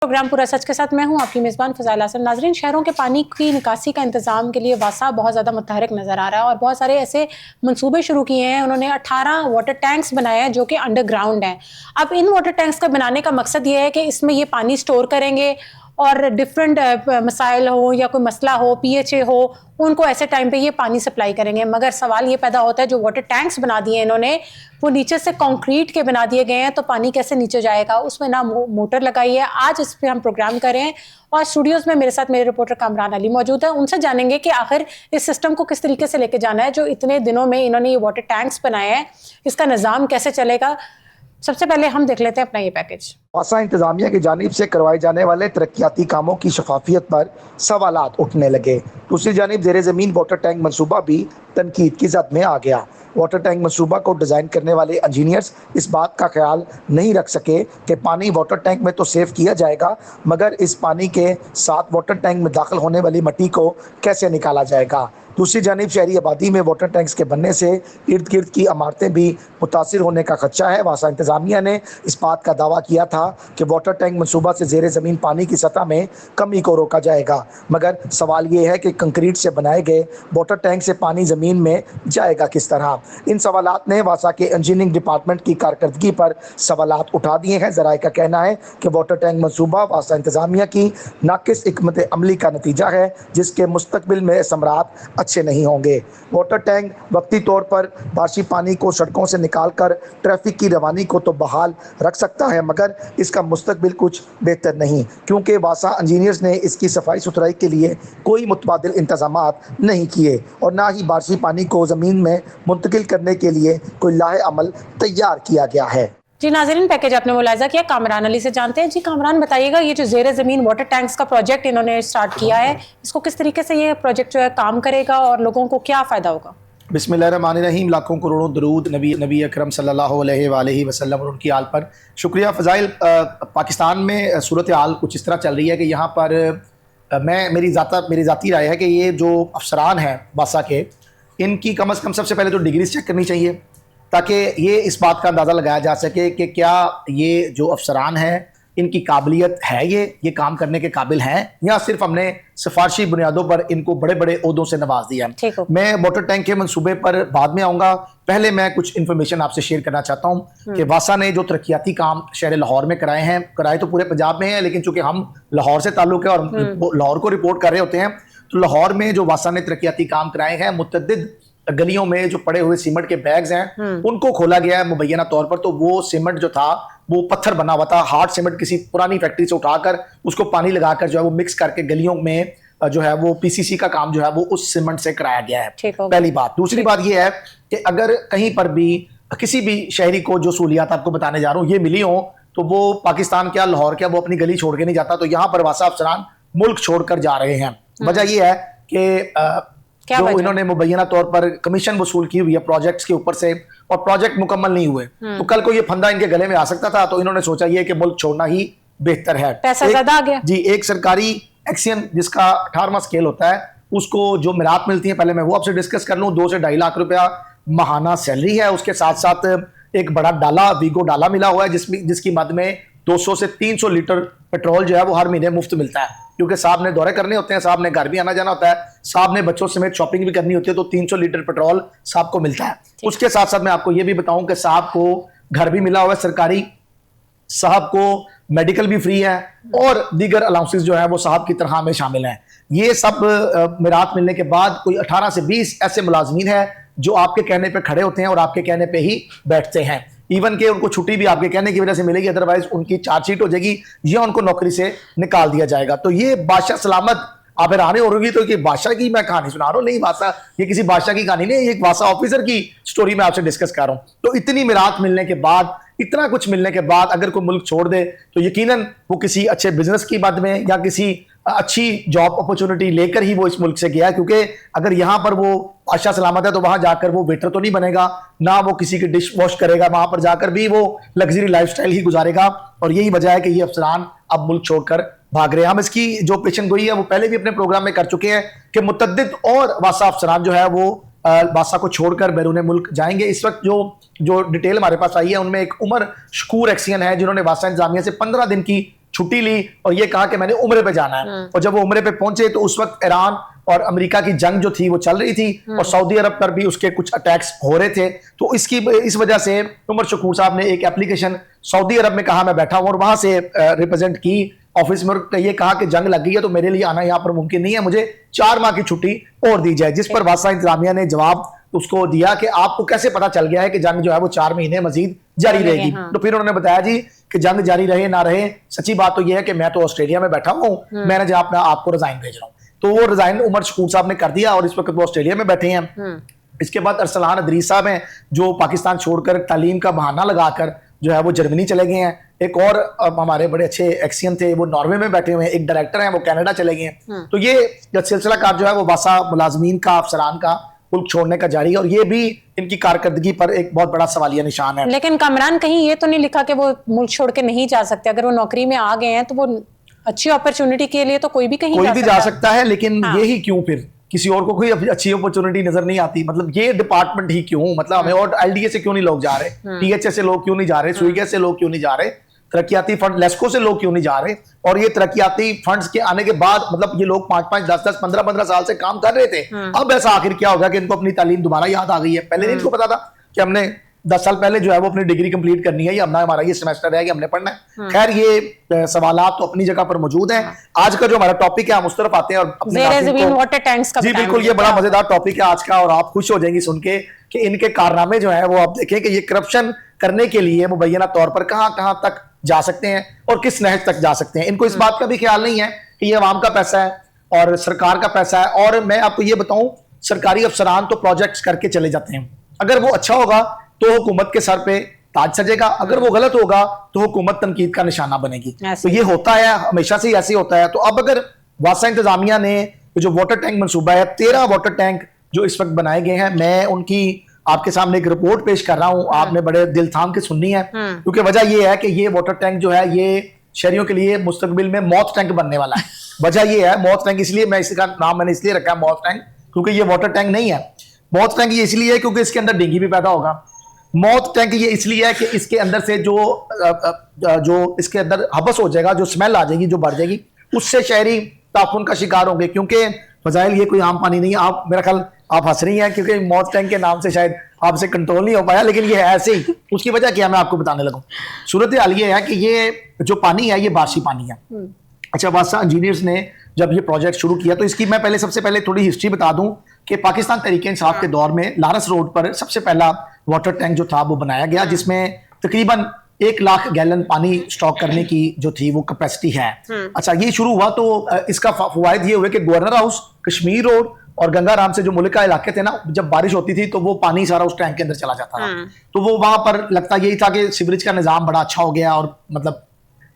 Programme पूरा सच के साथ मैं हूं आपकी मेज़बान फ़ज़ाइल हसन। नाज़रीन, शहरों के पानी की निकासी का इंतज़ाम के लिए वासा बहुत ज़्यादा मुतहरिक नज़र आ रहा है और बहुत सारे ऐसे मंसूबे शुरू किए हैं। उन्होंने 18 वाटर टैंक्स बनाए हैं जो कि अंडरग्राउंड हैं। अब इन वाटर टैंक्स का बनाने का मकसद ये है कि इसमें ये पानी स्टोर करेंगे और डिफरेंट मसाइल हो या कोई मसला हो, PHA हो, उनको ऐसे टाइम पे ये पानी सप्लाई करेंगे। मगर सवाल ये पैदा होता है, जो वाटर टैंक्स बना दिए इन्होंने वो नीचे से कंक्रीट के बना दिए गए हैं, तो पानी कैसे नीचे जाएगा? उसमें ना मोटर लगाई है। आज इस पर हम प्रोग्राम करें और स्टूडियोज में मेरे साथ मेरे रिपोर्टर कामरान अली मौजूद है। उनसे जानेंगे कि आखिर इस सिस्टम को किस तरीके से लेके जाना है जो इतने दिनों में इन्होंने ये वाटर टैंक्स बनाए हैं, इसका निज़ाम कैसे चलेगा। सबसे पहले हम देख लेते हैं अपना ये पैकेज। वासा इंतजामिया की जानिब से करवाए जाने वाले तरक्याती कामों की शफाफियत पर सवालात उठने लगे। दूसरी जानिब ज़ेरे ज़मीन वाटर टैंक मनसूबा भी तनकीद की जद में आ गया। वाटर टैंक मनसूबा को डिज़ाइन करने वाले इंजीनियर्स इस बात का ख्याल नहीं रख सके कि पानी वाटर टैंक में तो सेव किया जाएगा, मगर इस पानी के साथ वाटर टैंक में दाखिल होने वाली मिट्टी को कैसे निकाला जाएगा। दूसरी जानिब शहरी आबादी में वाटर टैंक्स के बनने से इर्द गिर्द की इमारतें भी मुतासिर होने का खदशा है। वासा इंतजामिया ने इस बात का दावा किया था कि वाटर टैंक मनसूबा से ज़ेरे ज़मीन पानी की सतह में कमी को रोका जाएगा, मगर सवाल ये है कि कंक्रीट से बनाए गए वाटर टैंक से पानी ज़मीन में जाएगा किस तरह। इन सवालात ने वासा के इंजीनियरिंग डिपार्टमेंट की कारकर्दगी पर सवालात उठा दिए हैं। ज़राए का कहना है कि वाटर टैंक मनसूबा वासा इंतजामिया की नाकिस हिकमत अमली का नतीजा है, जिसके मुस्तकबिल में समरात अच्छे नहीं होंगे। वाटर टैंक वक्ती तौर पर बारिशी पानी को सड़कों से निकाल कर ट्रैफिक की रवानी को तो बहाल रख सकता है, मगर इसका मुस्तकबिल कुछ बेहतर नहीं, क्योंकि वासा इंजीनियर्स ने इसकी सफाई सुथराई के लिए कोई मुतबादिल इंतजामात नहीं किए और ना ही बारिशी पानी को ज़मीन में मुंतकिल करने के लिए कोई लाहे अमल तैयार किया गया है। जी नाज़रीन, पैकेज आपने मुलाहिज़ा किया। कामरान अली से जानते हैं। जी कामरान, बताइएगा ये जो ज़ेरे ज़मीन वाटर टैंक्स का प्रोजेक्ट इन्होंने स्टार्ट किया है, इसको किस तरीके से ये प्रोजेक्ट जो है काम करेगा और लोगों को क्या फ़ायदा होगा? बिस्मिल्लाहिर्रहमानिर्रहीम। लाखों करोड़ों दरूद नबी अकरम सल्लल्लाहु अलैहि वसल्लम और उनकी आल पर। शुक्रिया फ़ज़ाइल। पाकिस्तान में सूरत हाल कुछ इस तरह चल रही है कि यहाँ पर मेरी ज़ाती राय है कि ये जो अफसरान हैं वासा के, इनकी कम अज़ कम सबसे पहले तो डिग्रीज चेक करनी चाहिए, ताकि ये इस बात का अंदाज़ा लगाया जा सके कि क्या ये जो अफसरान हैं इनकी काबिलियत है, ये काम करने के काबिल हैं, या सिर्फ हमने सिफारशी बुनियादों पर इनको बड़े बड़े ओहदों से नवाज दिया है। मैं वाटर टैंक के मंसूबे पर बाद में आऊँगा। पहले मैं कुछ इन्फॉर्मेशन आपसे शेयर करना चाहता हूँ कि वासा ने जो तरक्याती काम शहर लाहौर में कराए तो पूरे पंजाब में हैं, लेकिन चूंकि हम लाहौर से ताल्लुक़ है और लाहौर को रिपोर्ट कर रहे होते हैं, तो लाहौर में जो वासा ने तरक्याती काम कराए हैं, मुतअद्दिद गलियों में जो पड़े हुए सीमेंट के बैग्स हैं उनको खोला गया है मुबैना तौर पर। तो वो सीमेंट जो था वो पत्थर बना हुआ था, हार्ड सीमेंट किसी पुरानी फैक्ट्री से उठाकर उसको पानी लगाकर जो है वो मिक्स करके गलियों में जो है वो PCC का काम जो है वो उस सीमेंट से कराया गया है। पहली बात। दूसरी बात ये है कि अगर कहीं पर भी किसी भी शहरी को जो सहूलियात आपको बताने जा रहा हूँ ये मिली हो, तो वो पाकिस्तान क्या लाहौर क्या वो अपनी गली छोड़ के नहीं जाता। तो यहाँ पर वासा अफसरान मुल्क छोड़कर जा रहे हैं। वजह यह है कि जो इन्होंने मुबैना तौर पर कमीशन वसूल की हुई है प्रोजेक्ट्स के ऊपर से, और प्रोजेक्ट मुकम्मल नहीं हुए, तो कल को ये फंदा इनके गले में आ सकता था। तो इन्होंने सोचा ये कि मुल्क छोड़ना ही बेहतर है। पैसा ज्यादा आ गया। जी, एक सरकारी एक्शन जिसका 18वां स्केल होता है, उसको जो मिरात मिलती है, पहले मैं वो आपसे डिस्कस कर लूँ। 2 से 2.5 लाख रुपया माहाना सैलरी है। उसके साथ साथ एक बड़ा डाला, वीगो डाला मिला हुआ है, जिसकी मद में 200 से 300 लीटर पेट्रोल जो है वो हर महीने मुफ्त मिलता है, क्योंकि साहब ने दौरे करने होते हैं, साहब ने घर भी आना जाना होता है, साहब ने बच्चों समेत शॉपिंग भी करनी होती है, तो 300 लीटर पेट्रोल साहब को मिलता है। उसके साथ साथ मैं आपको ये भी बताऊं कि साहब को घर भी मिला हुआ है सरकारी, साहब को मेडिकल भी फ्री है, और दीगर अलाउंसेस जो है वो साहब की तनख्वाह में शामिल हैं। ये सब मिरात मिलने के बाद कोई 18 से 20 ऐसे मुलाजमीन हैं जो आपके कहने पे खड़े होते हैं और आपके कहने पे ही बैठते हैं। इवन के उनको छुट्टी भी आपके कहने की वजह से मिलेगी, अदरवाइज उनकी चार्जशीट हो जाएगी या उनको नौकरी से निकाल दिया जाएगा। तो ये बादशाह सलामत आप हैरानी होगी तो कि बादशाह की मैं कहानी सुना रहा हूँ, नहीं वासा ये किसी बादशाह की कहानी नहीं, एक वासा ऑफिसर की स्टोरी मैं आपसे डिस्कस कर रहा हूँ। तो इतनी मिरात मिलने के बाद, इतना कुछ मिलने के बाद अगर कोई मुल्क छोड़ दे तो यकीनन वो किसी अच्छे बिजनेस की मद में या किसी अच्छी जॉब अपॉर्चुनिटी लेकर ही वो इस मुल्क से गया, क्योंकि अगर यहाँ पर वो बादशाह सलामत है तो वहां जाकर वो वेटर तो नहीं बनेगा, ना वो किसी की डिश वॉश करेगा, वहां पर जाकर भी वो लग्जरी लाइफस्टाइल ही गुजारेगा। और यही वजह है कि ये अफसरान अब मुल्क छोड़कर भाग रहे हैं। हम इसकी जो पेशन गोई है वो पहले भी अपने प्रोग्राम में कर चुके हैं कि मुतअद्दिद और वासा अफसरान जो है वो वासा को छोड़कर बैरून मुल्क जाएंगे। इस वक्त जो डिटेल हमारे पास आई है उनमें एक उमर शकूर एक्सियन है जिन्होंने वासा इंतजामिया से 15 दिन की छुट्टी ली और ये कहा कि मैंने उम्रे पे जाना है। और जब वो उम्रे पे पहुंचे तो उस वक्त ईरान और अमेरिका की जंग जो थी वो चल रही थी और सऊदी अरब पर भी उसके कुछ अटैक्स हो रहे थे। तो इस वजह से उमर शकूर साहब ने एक एप्लीकेशन सऊदी अरब में कहा मैं बैठा हूं और वहां से रिप्रेजेंट की ऑफिस में, ये कहा कि जंग लग गई है तो मेरे लिए आना यहाँ पर मुमकिन नहीं है, मुझे 4 माह की छुट्टी और दी जाए। जिस पर वासा इंतजामिया ने जवाब उसको दिया कि आपको कैसे पता चल गया है कि जंग जो है वो 4 महीने मजीद जारी रहेगी। तो फिर उन्होंने बताया जी कि जंग जारी रहे ना रहे, सच्ची बात तो यह है कि मैं तो ऑस्ट्रेलिया में बैठा हूँ, मैंने जब अपना आपको रिजाइन भेज रहा हूँ। तो वो रिजाइन उमर शकूर साहब ने कर दिया और इस वक्त वो ऑस्ट्रेलिया में बैठे हैं। इसके बाद अरसलान अदरीस साहब हैं जो पाकिस्तान छोड़कर तालीम का बहाना लगाकर जो है वो जर्मनी चले गए हैं। एक और हमारे बड़े अच्छे एक्सियन थे वो नॉर्वे में बैठे हुए हैं, एक डायरेक्टर हैं वो कनाडा चले गए हैं। तो ये सिलसिला कार जो है वो वासा मुलाजमीन का, अफसरान का मुल्क छोड़ने का जारी है और ये भी इनकी कारकर्दगी पर एक बहुत बड़ा सवालिया निशान है। लेकिन कामरान कहीं ये तो नहीं लिखा कि वो मुल्क छोड़ के नहीं जा सकते, अगर वो नौकरी में आ गए हैं तो वो अच्छी अपॉर्चुनिटी के लिए तो कोई भी जा सकता है। लेकिन ये ही क्यों फिर किसी और को कोई अच्छी अपॉर्चुनिटी नजर नहीं आती, मतलब ये डिपार्टमेंट ही क्यों, मतलब हमें और एलडीए से क्यों नहीं लोग जा रहे, टीएचए से लोग क्यों नहीं जा रहे, सुईगे से लोग क्यों नहीं जा रहे, तरक्याती फंड लेस्को से लोग क्यों नहीं जा रहे। और ये तरक्याती फंड्स के आने के बाद मतलब ये लोग 5-5, 10-10, 15-15 साल से काम कर रहे थे, अब ऐसा आखिर क्या होगा कि इनको अपनी तालीम दोबारा याद आ गई है। पहले इनको पता था कि हमने 10 साल पहले जो है वो अपनी डिग्री कंप्लीट करनी है, या हमारा ये सेमेस्टर है कि हमने पढ़ना है। खैर ये सवालात तो अपनी जगह पर मौजूद हैं। आज का जो हमारा टॉपिक है हम उस तरफ आते हैं और वाटर टैंक्स का जी बिल्कुल ये बड़ा मजेदार टॉपिक है आज का और आप खुश हो जाएंगी सुन के कि इनके कारनामे जो है वो आप देखें कि ये करप्शन करने के लिए मुबैना तौर पर कहां तक जा सकते हैं और किस नहज तक जा सकते हैं। इनको इस बात का भी ख्याल नहीं है कि ये अवाम का पैसा है और सरकार का पैसा है। और मैं आपको ये बताऊं, सरकारी अफसरान तो प्रोजेक्ट्स करके चले जाते हैं, अगर वो अच्छा होगा तो हुकूमत के सर पे ताज सजेगा, अगर वो गलत होगा तो हुकूमत तनकीद का निशाना बनेगी। तो ये होता है, हमेशा से ऐसे होता है। तो अब अगर वासा इंतजामिया ने जो वाटर टैंक मंसूबा है, 13 वाटर टैंक जो इस वक्त बनाए गए हैं, मैं उनकी आपके सामने एक रिपोर्ट पेश कर रहा हूं, आपने बड़े दिल थाम के सुननी है क्योंकि वजह ये है कि ये वाटर टैंक जो है ये शहरियों के लिए मुस्तकबिल में मौत टैंक बनने वाला है। वजह ये है मौत टैंक, इसलिए मैं इसका नाम मैंने इसलिए रखा है मौत टैंक, क्योंकि ये वाटर टैंक नहीं है। मौत टैंक ये इसलिए है क्योंकि इसके अंदर डेंगू भी पैदा होगा। मौत टैंक ये इसलिए है कि इसके अंदर से जो इसके अंदर हबस हो जाएगा, जो स्मेल आ जाएगी, जो बढ़ जाएगी, उससे शहरी ताफुन का शिकार होंगे। क्योंकि फजाइल ये कोई आम पानी नहीं है। आप मेरा ख्याल आप हंस रही हैं क्योंकि मौत टैंक के नाम से शायद आपसे कंट्रोल नहीं हो पाया, लेकिन ये है ऐसे ही। उसकी वजह क्या मैं आपको बताने लगूं। सूरत हाल ये है कि ये जो पानी है ये बारिशी पानी है। अच्छा, वासा इंजीनियर्स ने जब ये प्रोजेक्ट शुरू किया तो इसकी मैं सबसे पहले थोड़ी हिस्ट्री बता दूं कि पाकिस्तान तहरीक इंसाफ के दौर में लारस रोड पर सबसे पहला वाटर टैंक जो था वो बनाया गया, जिसमें तकरीबन 1 लाख गैलन पानी स्टॉक करने की जो थी वो कैपेसिटी है। अच्छा, ये शुरू हुआ तो इसका फवायद ये हुए कि गवर्नर हाउस, कश्मीर रोड और गंगाराम से जो मुल्का इलाके थे ना, जब बारिश होती थी तो वो पानी सारा उस टैंक के अंदर चला जाता था। तो वो वहां पर लगता यही था कि सीवरेज का निजाम बड़ा अच्छा हो गया और मतलब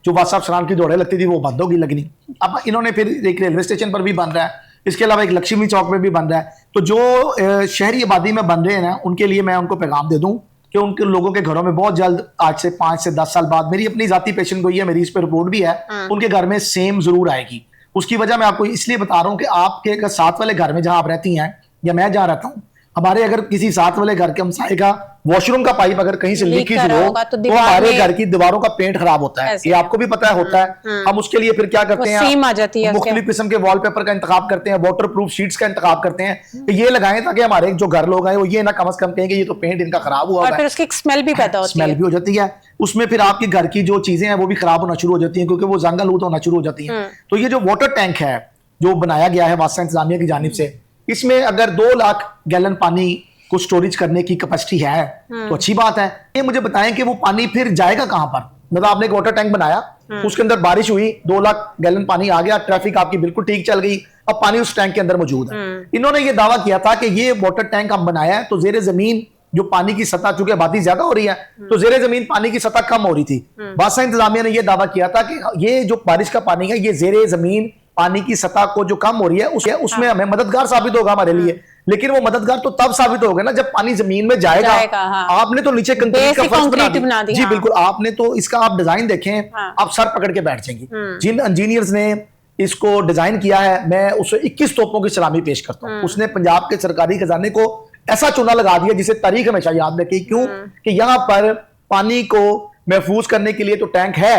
जो वासा अफसरान की दौड़े लगती थी वो बंद होगी लगनी। अब इन्होंने फिर एक रेलवे स्टेशन पर भी बन रहा है, इसके अलावा एक लक्ष्मी चौक में भी बन रहा है। तो जो शहरी आबादी में बन रहे हैं ना, उनके लिए मैं उनको पैगाम दे दूं कि उनके लोगों के घरों में बहुत जल्द, आज से 5 से 10 साल बाद, मेरी अपनी जाती पेशन गोई है, मेरी इस पर रिपोर्ट भी है, उनके घर में सेम जरूर आएगी। उसकी वजह मैं आपको इसलिए बता रहा हूं कि आपके साथ वाले घर में जहां आप रहती हैं या मैं जहां रहता हूं, हमारे अगर किसी साथ वाले घर के हमसाए का वॉशरूम का पाइप अगर कहीं से लीकेज हो तो हमारे घर की दीवारों का पेंट खराब होता है, ये आपको भी पता है होता है। हम उसके लिए फिर क्या करते हैं, मुख्तलिफ किस्म के वॉलपेपर का इंतखाब करते हैं, वाटर प्रूफ शीट्स का इंतखाब करते हैं, तो ये लगाएं ताकि हमारे जो घर लोग हैं वो ये ना कम से कम कहें कि ये तो पेंट इनका खराब हुआ है, उसकी स्मेल भी पैदा होती है, स्मेल भी हो जाती है। उसमें फिर आपके घर की जो चीजें हैं वो भी खराब होना शुरू हो जाती हैं क्योंकि वो जंगल होना शुरू हो जाती है। तो ये जो वाटर टैंक है जो बनाया गया है वासा इंतजामिया की जानिब से, इसमें अगर 2 लाख गैलन पानी को स्टोरेज करने की कैपेसिटी है तो अच्छी बात है। ये मुझे बताएं कि वो पानी फिर जाएगा कहां पर। मतलब आपने एक वाटर टैंक बनाया, उसके अंदर बारिश हुई, 2 लाख गैलन पानी आ गया, ट्रैफिक आपकी बिल्कुल ठीक चल गई, अब पानी उस टैंक के अंदर मौजूद है। इन्होंने ये दावा किया था कि ये वाटर टैंक हम बनाया है तो जेरे जमीन जो पानी की सतह, चूंकि आबादी ज्यादा हो रही है तो जेरे जमीन पानी की सतह कम हो रही थी। वासा इंतजामिया ने यह दावा किया था कि ये जो बारिश का पानी है ये जेरे जमीन पानी की सतह को जो कम हो रही है उसमें हमें मददगार साबित होगा हमारे लिए। लेकिन वो मददगार तो तब साबित होगा ना जब पानी जमीन में जाएगा। आपने तो नीचे कंक्रीट का फर्श बना दिया। जी बिल्कुल, आपने तो इसका आप डिजाइन देखें, आप सर पकड़ के बैठ जाएंगे। जिन इंजीनियर्स ने इसको डिजाइन किया है, मैं उसे 21 तोपों की सलामी पेश करता हूँ। उसने पंजाब के सरकारी खजाने को ऐसा चूना लगा दिया जिसे तारीख हमेशा याद रखी। क्यों कि यहाँ पर पानी को महफूज करने के लिए तो टैंक है,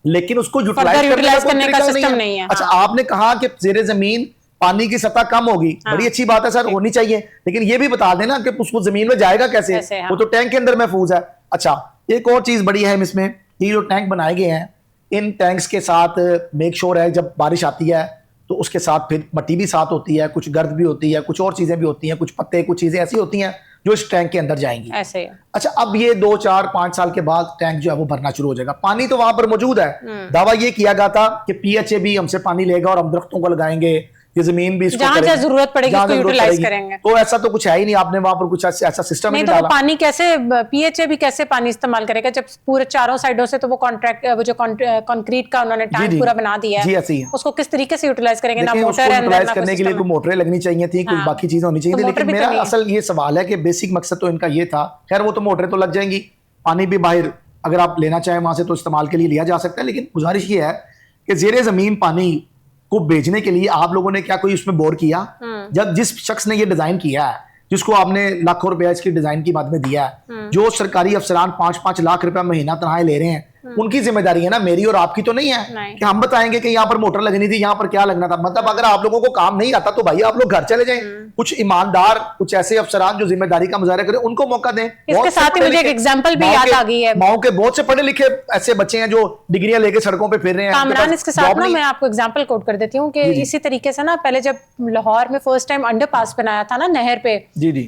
लेकिन उसको यूटिलाइज करने का सिस्टम नहीं है। अच्छा, आपने कहा कि जेरे जमीन पानी की सतह कम होगी, बड़ी अच्छी बात है सर, होनी चाहिए, लेकिन ये भी बता देना कि उसको जमीन में जाएगा कैसे, वो तो टैंक के अंदर महफूज है। अच्छा, एक और चीज बड़ी है इसमें, ये जो टैंक बनाए गए हैं, इन टैंक्स के साथ मेक श्योर है जब बारिश आती है तो उसके साथ फिर मट्टी भी साथ होती है, कुछ गर्द भी होती है, कुछ और चीजें भी होती हैं, कुछ पत्ते, कुछ चीजें ऐसी होती हैं जो इस टैंक के अंदर जाएंगी ऐसे। अच्छा, अब ये 2, 4, 5 साल के बाद टैंक जो है वो भरना शुरू हो जाएगा, पानी तो वहां पर मौजूद है। दावा ये किया गया था कि पीएचए भी हमसे पानी लेगा और हम दरख्तों को लगाएंगे, ये जमीन भी इसको जहां जरूरत पड़ेगी उसको यूटिलाइज करेंगे। तो ऐसा तो कुछ है ही नहीं, आपने वहां पर कुछ ऐसा सिस्टम नहीं, तो वो पानी कैसे, पीएचए भी कैसे पानी इस्तेमाल करेगा जब पूरे चारों साइडों से तो वो कॉन्ट्रैक्ट, वो जो कंक्रीट का उन्होंने टैंक पूरा बना दिया है, ऐसी है, उसको किस तरीके से यूटिलाइज करेंगे? ना मोटर यूटिलाइज करने के लिए कोई मोटरें लगनी चाहिए थी, कुछ बाकी चीजें होनी चाहिए थी, लेकिन मेरा असल ये सवाल है कि बेसिक मकसद तो इनका ये था, खैर वो तो मोटरें तो लग जाएंगी, पानी भी बाहर अगर आप लेना चाहें वहां से तो इस्तेमाल के लिए लिया जा सकता है, लेकिन गुजारिश ये है कि जेरे जमीन पानी को भेजने के लिए आप लोगों ने क्या कोई उसमें बोर किया? जब जिस शख्स ने ये डिजाइन किया है, जिसको आपने लाखों रुपया इसकी डिजाइन की बाद में दिया है, जो सरकारी अफसरान 5-5 लाख रुपया महीना तनख्वाह ले रहे हैं, उनकी जिम्मेदारी है ना, मेरी और आपकी तो नहीं है कि हम बताएंगे कि यहाँ पर मोटर लगनी थी, यहाँ पर क्या लगना था। मतलब अगर आप लोगों को काम नहीं आता तो भाई आप लोग घर चले जाएं, कुछ ईमानदार, कुछ ऐसे अफसरान जो जिम्मेदारी का मुजाहरा करें, उनको मौका दें। इसके साथ ही मुझे एक एग्जांपल भी याद आ गई है, माओ के बहुत से पढ़े लिखे ऐसे बच्चे हैं जो डिग्रियां लेके सड़कों पे फिर रहे हैं। कामरान, इसके साथ ना मैं आपको एग्जांपल कोट कर देती हूँ कि इसी तरीके से ना, पहले जब लाहौर में फर्स्ट टाइम अंडरपास बनाया था ना नहर पे,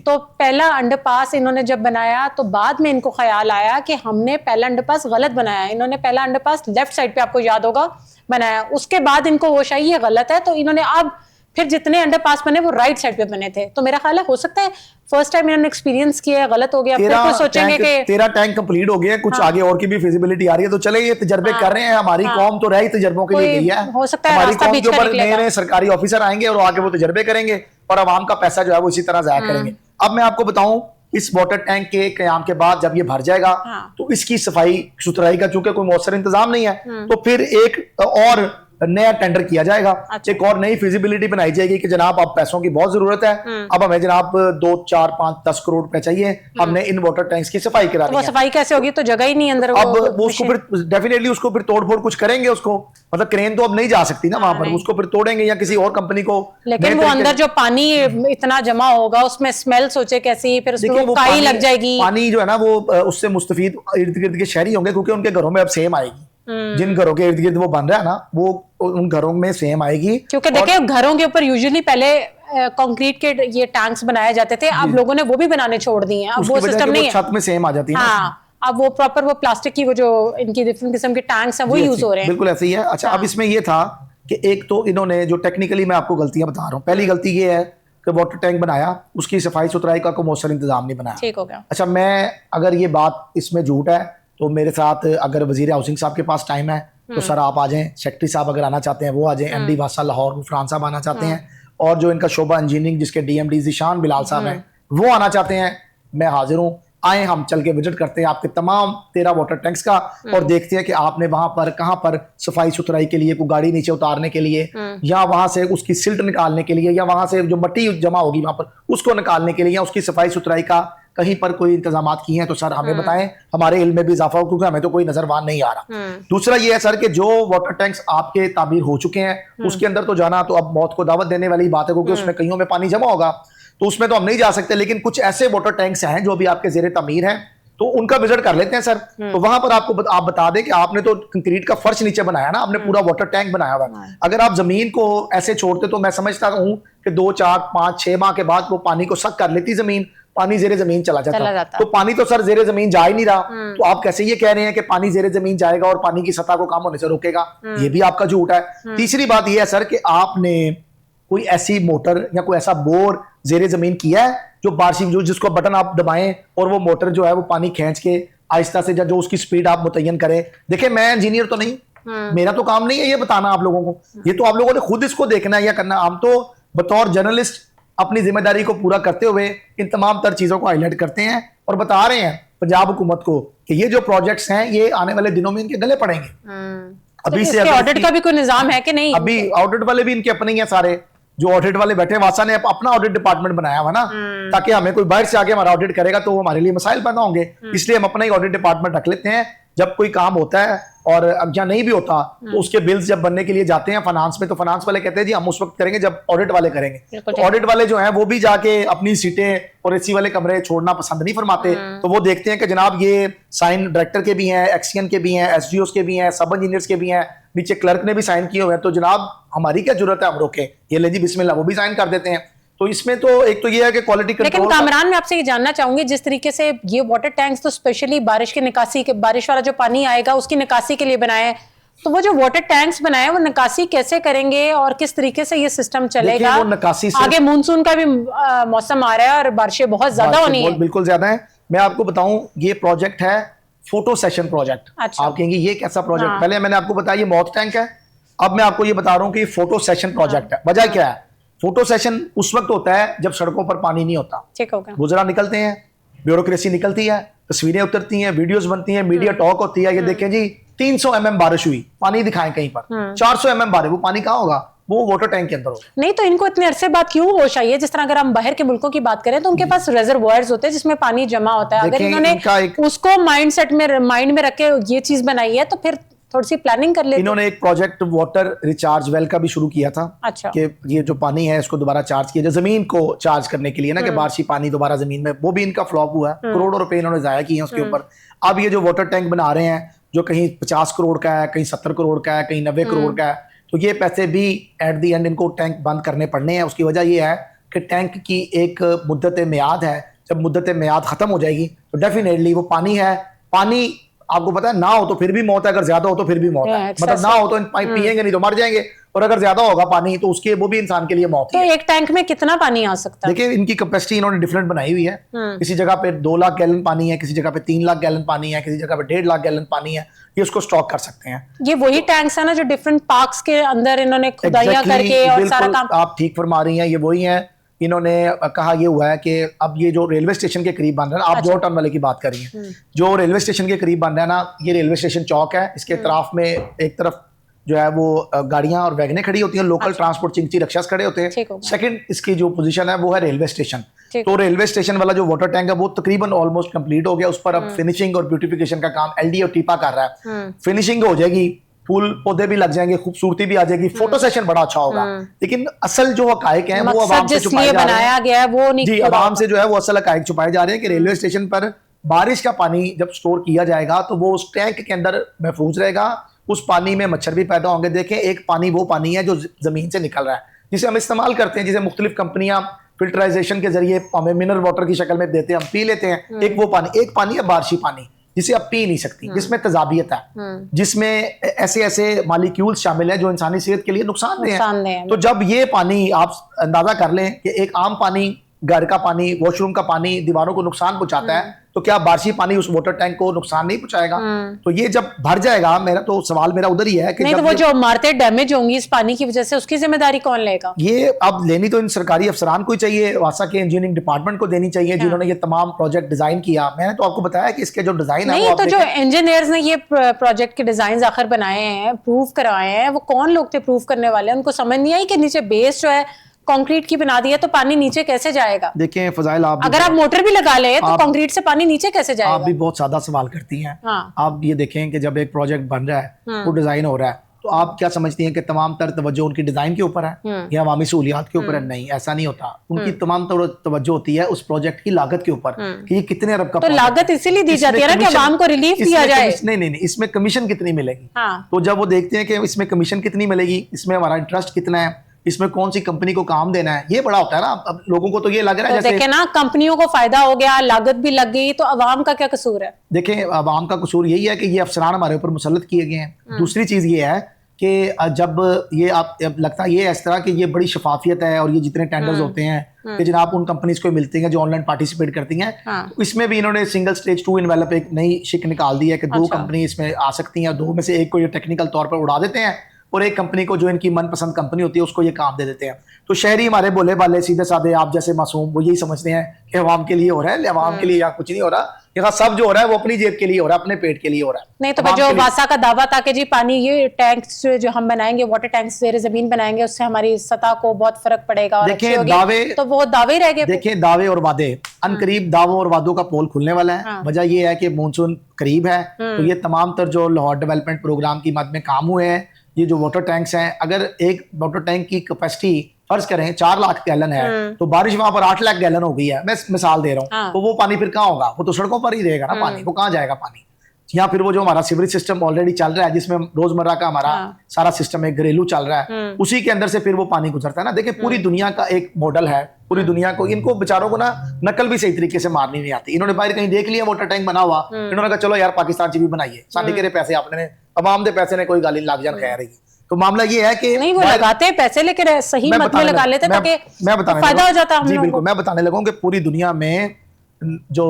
तो पहला अंडरपास इन्होंने जब बनाया तो बाद में इनको ख्याल आया कि हमने पहला अंडरपास गलत बनाया। इन्होंने पहला अंडरपास लेफ्ट साइड पे, आपको याद होगा, बनाया, उसके बाद इनको होश आई ये गलत है, तो इन्होंने अब फिर जितने अंडरपास बने वो राइट साइड पे बने थे। तो मेरा ख्याल है हो सकता है फर्स्ट टाइम इन्होंने एक्सपीरियंस किया, गलत हो गया, फिर तो सोचेंगे कि तेरा टैंक कंप्लीट हो गया, कुछ आगे और की भी फिजिबिलिटी आ रही है, तो चले ये तजर्बे कर रहे हैं। हमारी कौम तो रही तजर्बों के लिए गई है, हो सकता है हमारी कौम के ऊपर नए सरकारी ऑफिसर आएंगे और आगे वो तजर्बे करेंगे और आवाम का पैसा जो है वो इसी तरह जाया करेंगे। अब मैं आपको बताऊं, इस वाटर टैंक के कयाम के बाद जब ये भर जाएगा तो इसकी सफाई सुथराई का चूंकि कोई मौसर इंतजाम नहीं है, तो फिर एक और नया टेंडर किया जाएगा। अच्छा। एक और नई फिजिबिलिटी बनाई जाएगी कि जनाब अब पैसों की बहुत जरूरत है, अब हमें जनाब 2, 4, 5, 10 करोड़ रुपए चाहिए, हमने इन वाटर टैंक्स की सफाई करानी है। सफाई कैसे होगी? तो जगह ही नहीं अंदर। अब वो उसको फिर डेफिनेटली उसको फिर तोड़-फोड़ कुछ करेंगे, उसको मतलब क्रेन तो अब नहीं जा सकती ना वहां पर, उसको फिर तोड़ेंगे या किसी और कंपनी को। लेकिन वो अंदर जो पानी इतना जमा होगा उसमें स्मेल सोचे कैसी, फिर उसमें काई लग जाएगी। पानी जो है ना वो उससे मुस्तफीद इर्द गिर्द के शहरी होंगे, क्योंकि उनके घरों में अब सेम आएगी। जिन घरों के इर्द गिर्द वो बन रहा है ना, वो उन घरों में सेम आएगी। क्योंकि देखिए घरों के ऊपर यूजुअली पहले कंक्रीट के ये टैंक्स बनाए जाते थे, अब लोगों ने वो भी बनाने छोड़ दिए हैं, अब वो सिस्टम नहीं है, छत में सेम आ जाती है। हाँ, अब वो प्रॉपर वो प्लास्टिक की वो जो इनकी डिफरेंट किस्म के टैंक्स हैं वो यूज हो रहे हैं। बिल्कुल ऐसे ही है। अच्छा, अब इसमें ये था कि एक तो इन्होंने जो टेक्निकली मैं आपको गलतियां बता रहा हूँ, पहली गलती ये है कि वाटर टैंक बनाया, उसकी सफाई सुथराई का कोई मौसर इंतजाम नहीं बनाया। ठीक हो गया। अच्छा, मैं अगर ये बात इसमें झूठ है तो मेरे साथ अगर वजीर हाउसिंग साहब के पास टाइम है तो सर आप आ जाएं, सेक्रेटरी साहब अगर आना चाहते हैं वो आ जाएं, एमडी वासा लाहौर गुफरान साहब आना चाहते हैं, और जो इनका शोबा इंजीनियरिंग जिसके डीएमडी जिशान बिलाल साहब हैं वो आना चाहते हैं, मैं हाजिर हूँ। आए, हम चल के विजिट करते हैं आपके तमाम 13 वाटर टैंक्स का और देखते हैं कि आपने वहां पर कहां पर सफाई सुथराई के लिए कोई गाड़ी नीचे उतारने के लिए या वहां से उसकी सिल्ट निकालने के लिए या वहां से जो मिट्टी जमा होगी वहां पर उसको निकालने के लिए या उसकी सफाई सुथराई का कहीं पर कोई इंतजाम किए हैं तो सर हमें बताएं, हमारे इल्म में भी इजाफा हो, क्योंकि हमें तो कोई नजरवान नहीं आ रहा। दूसरा ये है सर कि जो वाटर टैंक्स आपके तामीर हो चुके हैं उसके अंदर तो जाना तो अब मौत को दावत देने वाली बात है, क्योंकि उसमें कईयों में पानी जमा होगा तो उसमें तो हम नहीं जा सकते। लेकिन कुछ ऐसे वाटर टैंक्स हैं जो अभी आपके जेरे तामीर हैं, तो उनका विजिट कर लेते हैं सर। तो वहां पर आपको आप बता दें कि आपने तो कंक्रीट का फर्श नीचे बनाया ना, आपने पूरा वाटर टैंक बनाया हुआ है। अगर आप जमीन को ऐसे छोड़ते तो मैं समझता हूं कि 2, 4, 5, 6 माह के बाद वो पानी को सक कर लेती जमीन, पानी जेरे जमीन चला जाता। तो पानी तो सर जेरे जमीन जा ही नहीं रहा, तो आप कैसे ये कह रहे हैं कि पानी जेरे जमीन जाएगा और पानी की सतह को कम होने से रोकेगा? ये भी आपका झूठ है। तीसरी बात यह है सर कि आपने कोई ऐसी मोटर या कोई ऐसा बोर जेरे जमीन किया है जो बारिश जो जिसको बटन आप दबाएं और वो मोटर जो है वो पानी खींच के आहिस्ता से जो उसकी स्पीड आप मुतय्यन करें? देखिए मैं इंजीनियर तो नहीं, मेरा तो काम नहीं है ये बताना आप लोगों को, ये तो आप लोगों ने खुद इसको देखना है या करना। हम तो बतौर जर्नलिस्ट अपनी जिम्मेदारी को पूरा करते हुए इन तमाम तर चीजों को हाईलाइट करते हैं और बता रहे हैं पंजाब हुकूमत को कि ये जो प्रोजेक्ट्स हैं ये आने वाले दिनों में इनके गले पड़ेंगे। अभी से ऑडिट का भी कोई निजाम है कि नहीं? अभी ऑडिट वाले भी इनके अपने ही हैं सारे, जो ऑडिट वाले बैठे, वासा ने अपना ऑडिट डिपार्टमेंट बनाया हुआ ना, ताकि हमें कोई बाहर से आके हमारा ऑडिट करेगा तो हमारे लिए मसाइल पैदा होंगे, इसलिए हम अपना ही ऑडिट डिपार्टमेंट रख लेते हैं जब कोई काम होता है और अब या नहीं भी होता तो उसके बिल्स जब बनने के लिए जाते हैं फाइनेंस में, तो फाइनेंस वाले कहते हैं जी हम उस वक्त करेंगे जब ऑडिट वाले करेंगे। तो ऑडिट वाले जो हैं वो भी जाके अपनी सीटें और एसी वाले कमरे छोड़ना पसंद नहीं फरमाते। तो वो देखते हैं कि जनाब ये साइन डायरेक्टर के भी हैं, एक्सीएन के भी हैं, एसडीओस के भी हैं, सब इंजीनियर्स के भी हैं, नीचे क्लर्क ने भी साइन किए हुए हैं, तो जनाब हमारी क्या जरूरत है, हम रोके, ये ले जी बिस्मिल्लाह, वो भी साइन कर देते हैं। तो इसमें तो एक तो ये है कि क्वालिटी कंट्रोल। लेकिन कामरान, मैं आपसे ये जानना चाहूंगी, जिस तरीके से ये वाटर टैंक्स तो स्पेशली बारिश की निकासी के, बारिश वाला जो पानी आएगा उसकी निकासी के लिए बनाए हैं, तो वो जो वाटर टैंक्स बनाए वो निकासी कैसे करेंगे और किस तरीके से ये सिस्टम चलेगा? वो निकासी से आगे मानसून का भी मौसम आ रहा है और बारिशें बहुत ज्यादा होनी है। बिल्कुल ज्यादा है। मैं आपको बताऊं, ये प्रोजेक्ट है फोटो सेशन प्रोजेक्ट। अच्छा। आप कहेंगे ये कैसा प्रोजेक्ट? पहले मैंने आपको बताया ये मौत टैंक है, अब मैं आपको ये बता रहा हूँ कि फोटो सेशन प्रोजेक्ट है। वजह क्या है? फोटो सेशन उस वक्त होता है जब सड़कों पर पानी नहीं होता, ठीक हो गया, गुजरा निकलते हैं, ब्यूरोक्रेसी निकलती है, तस्वीरें उतरती हैं, वीडियोस बनती हैं, मीडिया टॉक होती है, ये देखें जी 300 mm बारिश हुई, पानी दिखाएं कहीं पर, 400 mm बारिश, वो पानी कहाँ होगा? वो वाटर टैंक के अंदर होगा। नहीं तो इनको इतने अरसे बाद क्यों होश आई है? जिस तरह अगर हम बाहर के मुल्कों की बात करें तो उनके पास रिजर्वोयर्स होते हैं जिसमें पानी जमा होता है। अगर इन्होंने उसको माइंड में रख के ये चीज बनाई है तो फिर थोड़ी सी प्लानिंग कर लेते। इन्होंने एक प्रोजेक्ट वाटर रिचार्ज वेल का भी शुरू किया था। अच्छा। कि ये जो पानी है इसको दोबारा चार्ज किया जाए, जमीन को चार्ज करने के लिए ना, कि बारिशी पानी दोबारा जमीन में, वो भी इनका फ्लॉप हुआ है। करोड़ों रुपए इन्होंने जाया किए हैं उसके ऊपर। अब ये जो वाटर टैंक बना रहे हैं जो कहीं 50 करोड़ का है, कहीं 70 करोड़ का है, कहीं 90 करोड़ का है, तो ये पैसे भी एट दी एंड इनको टैंक बंद करने पड़ने हैं। उसकी वजह ये है कि टैंक की एक मुद्दत मियाद है, जब मुद्दत मियाद खत्म हो जाएगी तो डेफिनेटली वो पानी है, पानी आपको पता है ना हो तो फिर भी मौत है, अगर ज्यादा हो तो फिर भी मौत है, मतलब ना हो तो पिएंगे नहीं तो मर जाएंगे, और अगर ज्यादा होगा पानी तो उसके वो भी इंसान के लिए मौत तो है। एक टैंक में कितना पानी आ सकता है? देखिए इनकी कैपेसिटी इन्होंने डिफरेंट बनाई हुई है। किसी जगह पे 2 लाख गैलन पानी है, किसी जगह पे 3 लाख गैलन पानी है, किसी जगह पे 1.5 लाख गैलन पानी है, ये उसको स्टॉक कर सकते हैं। ये वही टैंक्स है ना जो डिफरेंट पार्क्स के अंदर इन्होंने खुदाइयां करके और सारा काम? आप ठीक फरमा रही हैं, ये वही है। इन्होंने कहा ये हुआ है कि अब ये जो रेलवे स्टेशन के करीब बन रहा है ना, आप जो टर्न वाले की बात कर रही हैं, जो रेलवे स्टेशन के करीब बन रहा है ना, ये रेलवे स्टेशन चौक है, इसके तरफ में एक तरफ जो है वो गाड़ियां और वैगनें खड़ी होती हैं, लोकल ट्रांसपोर्ट चिंची रिक्शास खड़े होते हैं। सेकंड इसकी जो पोजीशन है वो है रेलवे स्टेशन। तो रेलवे स्टेशन वाला जो वाटर टैंक है वो तकरीबन ऑलमोस्ट कंप्लीट हो गया, उस पर अब फिनिशिंग और ब्यूटिफिकेशन का काम एलडी और टीपा कर रहा है। फिनिशिंग हो जाएगी, फूल पौधे भी लग जाएंगे, खूबसूरती भी आ जाएगी, फोटो सेशन बड़ा अच्छा होगा। लेकिन असल जो हकायक हैं वो आवाम से छुपाए जा रहे हैं। गया है वो नहीं, जी आवाम से जो है वो असल हकायक छुपाए जा रहे हैं कि रेलवे स्टेशन पर बारिश का पानी जब स्टोर किया जाएगा तो वो उस टैंक के अंदर महफूज रहेगा, उस पानी में मच्छर भी पैदा होंगे। देखें एक पानी वो पानी है जो जमीन से निकल रहा है, जिसे हम इस्तेमाल करते हैं, जिसे मुख्तलिफ कंपनियां फिल्टराइजेशन के जरिए हमें मिनरल वाटर की शक्ल में देते हैं, हम पी लेते हैं। एक वो पानी, एक पानी है बारिशी पानी जिसे आप पी नहीं सकती, जिसमें तजाबियत है, जिसमें ऐसे ऐसे मालिक्यूल्स शामिल हैं जो इंसानी सेहत के लिए नुकसानदेह हैं। तो जब ये पानी, आप अंदाजा कर लें कि एक आम पानी, घर का पानी, वॉशरूम का पानी दीवारों को नुकसान पहुंचाता है, तो क्या बारिशी पानी उस वाटर टैंक को नुकसान नहीं पहुंचाएगा? तो ये जब भर जाएगा, मेरा तो सवाल मेरा उधर ही है कि नहीं, तो वो जो इमारतें डैमेज होंगी इस पानी की वजह से, उसकी जिम्मेदारी कौन लेगा? ये अब लेनी तो इन सरकारी अफसरान को ही चाहिए, वासा के इंजीनियरिंग डिपार्टमेंट को देनी चाहिए, जिन्होंने ये तमाम प्रोजेक्ट डिजाइन किया। मैंने तो आपको बताया कि इसके जो डिजाइन है, नहीं तो जो इंजीनियर्स ने ये प्रोजेक्ट के डिजाइन आखिर बनाए हैं, प्रूव करवाए हैं, वो कौन लोग थे प्रूव करने वाले? उनको समझ नहीं आई कि नीचे बेस जो है कंक्रीट की बना दी है तो पानी नीचे कैसे जाएगा? देखें फजाइल, आप अगर आप मोटर भी लगा ले तो कंक्रीट से पानी नीचे कैसे जाएगा? आप भी बहुत सादा सवाल करती हैं। हाँ। आप ये देखें कि जब एक प्रोजेक्ट बन रहा है, वो डिजाइन हो रहा है, तो आप क्या समझती हैं कि तमाम तर तवज्जो उनकी डिजाइन के ऊपर है या अवामी सहूलियात के ऊपर है? नहीं, ऐसा नहीं होता। उनकी तमाम तवज्जो होती है उस प्रोजेक्ट की लागत के ऊपर कि ये कितने अरब का। तो लागत इसीलिए दी जाती है ना कि अवाम को रिलीफ दिया जाए। नहीं, इसमें कमीशन कितनी मिलेगी? हाँ। तो जब वो देखते हैं कि इसमें कमीशन कितनी मिलेगी, इसमें हमारा इंटरेस्ट कितना है, इसमें कौन सी कंपनी को काम देना है, ये बड़ा होता है ना। अब लोगों को तो ये लग रहा है तो जैसे देखें ना, कंपनियों को फायदा हो गया, लागत भी लग गई, तो अवाम का क्या कसूर है? देखें अवाम का कसूर यही है कि ये अफसरान हमारे ऊपर मुसल्लत किए गए हैं। दूसरी चीज ये है कि जब ये आप लगता है ये इस तरह कि ये बड़ी शफाफियत है और ये जितने टेंडर्स होते हैं कि जनाब उन कंपनीज को मिलते हैं जो ऑनलाइन पार्टिसिपेट करती हैं, तो इसमें भी इन्होंने सिंगल स्टेज 2 इन्वेलप एक नई शिक निकाल दी है कि 2 कंपनी इसमें आ सकती हैं, 2 में से एक को ये टेक्निकल तौर पर उड़ा देते हैं और एक कंपनी को जो इनकी मनपसंद कंपनी होती है उसको ये काम दे देते हैं। तो शहरी हमारे बोले वाले सीधे साधे आप जैसे मासूम वो यही समझते हैं कि अवाम के लिए हो रहा है, अवाम के लिए यहाँ कुछ नहीं हो रहा, यहाँ सब जो हो रहा है वो अपनी जेब के लिए हो रहा है, अपने पेट के लिए हो रहा है। नहीं तो आवाम जो के लिए- वासा का दावा था कि जी पानी ये टैंक्स जो हम बनाएंगे, वाटर टैंक्स जेर जमीन बनाएंगे, उससे हमारी सतह को बहुत फर्क पड़ेगा और देखिए, अच्छी होगी, दावे- तो वो दावे रह गए। देखिए दावे और वादे, अनकरीब दावों और वादों का पोल खुलने वाला है। वजह ये है कि मानसून करीब है, तो ये तमाम तर जो लाहौर डेवलपमेंट प्रोग्राम की मद में काम हुए हैं, ये जो वाटर टैंक्स हैं, अगर एक वाटर टैंक की कैपेसिटी फर्ज करें 4 लाख गैलन है, तो बारिश वहां पर 8 लाख गैलन हो गई है, मैं मिसाल दे रहा हूँ, तो वो पानी फिर कहाँ होगा? वो तो सड़कों पर ही रहेगा ना पानी, वो कहाँ जाएगा पानी? या फिर वो जो हमारा सीवरेज सिस्टम ऑलरेडी चल रहा है, जिसमें रोजमर्रा का हमारा सारा सिस्टम एक घरेलू चल रहा है, उसी के अंदर से फिर वो पानी गुजरता है ना। देखिए पूरी दुनिया का एक मॉडल है, पूरी दुनिया को, इनको बेचारों को ना नकल भी सही तरीके से मारनी नहीं आती। इन्होंने बाहर कहीं देख लिया वाटर टैंक बना हुआ, इन्होंने कहा चलो यार पाकिस्तान ची भी बनाइए, साढ़े के पैसे आपने, अवाम के पैसे ने कोई गाली लाग जान कह रही। तो मामला ये है कि नहीं, वो लगाते हैं पैसे, लेकिन सही मत में लगा लेते ताकि फायदा हो जाता हम जी लोगों को। बिल्कुल, मैं बताने लगा कि पूरी दुनिया में जो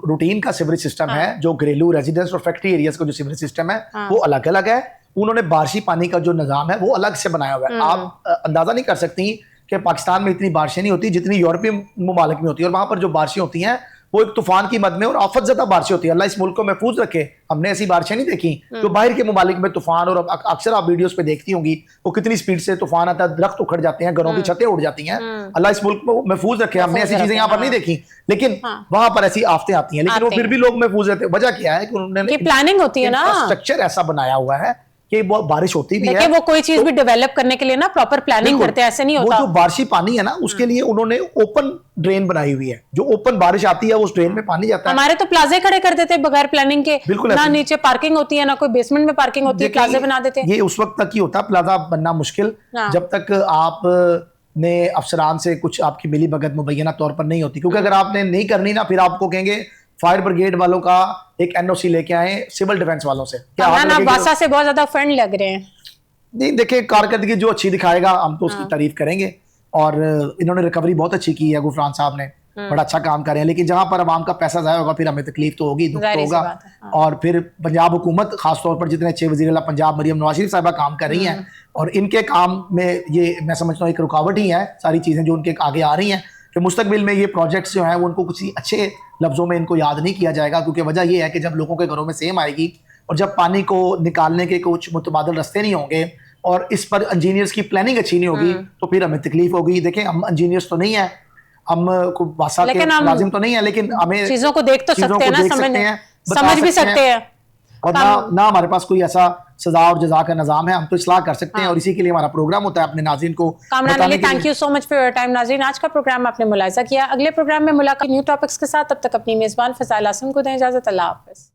रूटीन का सीवरेज सिस्टम है, जो घरेलू रेजिडेंस और फैक्ट्री एरियाज का जो सीवरेज सिस्टम है, वो अलग अलग है। उन्होंने बारिशी पानी का जो निजाम है वो अलग से बनाया हुआ है। आप अंदाजा नहीं कर सकती कि पाकिस्तान में इतनी बारिशें नहीं होती जितनी यूरोपीय ममालिक में होती है, और वहां पर जो बारिशें होती हैं वो एक तूफान की मद में और आफत ज़्यादा बारिशें होती है। अल्लाह इस मुल्क को महफूज रखे, हमने ऐसी बारिशें नहीं देखी जो बाहर के ममालिक में तूफान, और अक्सर आप वीडियोस पे देखती होंगी वो कितनी स्पीड से तूफान आता है, दरख्त उखड़ जाते हैं, घरों की छतें उड़ जाती हैं। अल्लाह इस मुल्क को महफूज रखे, हमने ऐसी चीजें यहाँ पर नहीं देखी, लेकिन वहां पर ऐसी आफतें आती हैं, लेकिन वो फिर भी लोग महफूज रहते हैं। वजह क्या है कि उन्होंने प्लानिंग होती है ना, स्ट्रक्चर ऐसा बनाया हुआ है कि वो बारिश होती भी है। वो कोई चीज भी डेवलप करने के लिए ना प्रॉपर प्लानिंग करते हैं, ऐसे नहीं होता। वो जो बारिशी पानी है ना, उसके लिए उन्होंने ओपन ड्रेन बनाई हुई है, जो ओपन बारिश आती है उस ड्रेन में पानी जाता है। हमारे तो प्लाजे खड़े कर देते बगैर प्लानिंग के, बिल्कुल ना नीचे पार्किंग होती है, ना कोई बेसमेंट में पार्किंग होती है, प्लाजे बना देते हैं। ये उस वक्त तक ही होता है, प्लाजा बनना मुश्किल, जब तक आप ने अफसरान से कुछ आपकी मिली भगत मुबैना तौर पर नहीं होती। क्योंकि अगर आपने नहीं करनी ना, फिर आपको कहेंगे फायर ब्रिगेड वालों का एक एनओसी लेके आए सिविल डिफेंस वालों से। क्या आप वासा से बहुत ज्यादा फंड लग रहे हैं? नहीं, देखिए कारकर्दगी जो अच्छी दिखाएगा हम तो उसकी तारीफ करेंगे, और इन्होंने रिकवरी बहुत अच्छी की है, गुफरान साहब ने बड़ा अच्छा काम कर रहे हैं। लेकिन जहां पर अवाम का पैसा जाया होगा फिर हमें तकलीफ तो होगी, दुख तो होगा। और फिर पंजाब हुकूमत खासतौर पर जितने अच्छे वज़ीर आला पंजाब मरियम नवाज शरीफ साहिबा काम कर रही हैं, और इनके काम में ये मैं समझता हूँ एक रुकावट ही है सारी चीज़ें जो उनके आगे आ रही हैं, कि मुस्तकबिल में ये प्रोजेक्ट्स जो हैं वो उनको कुछ अच्छे लफ्ज़ों में इनको याद नहीं किया जाएगा। क्योंकि वजह ये है कि जब लोगों के घरों में सेम आएगी और जब पानी को निकालने के कुछ मुतबादल रास्ते नहीं होंगे और इस पर इंजीनियर्स की प्लानिंग अच्छी नहीं होगी, तो फिर हमें तकलीफ होगी। देखें, हम इंजीनियर्स तो नहीं है, हम वासा के मुलाजिम तो नहीं है, लेकिन हमें चीजों को देख तो सकते हैं ना, समझ भी सकते हैं, और ना हमारे पास कोई ऐसा सजा और जजा का निजाम है। हम तो इस्लाह कर सकते हैं, और इसी के लिए हमारा प्रोग्राम होता है अपने नाज़रीन को बताने के लिए। Thank you so much for your time नाज़रीन। आज का प्रोग्राम आपने मुलाहिजा किया। अगले प्रोग्राम में मुलाकात न्यू टॉपिक्स के साथ, तब तक अपनी मेजबान फज़ाइल आसिम को दें इजाजत। अल्लाह हाफ़िज़।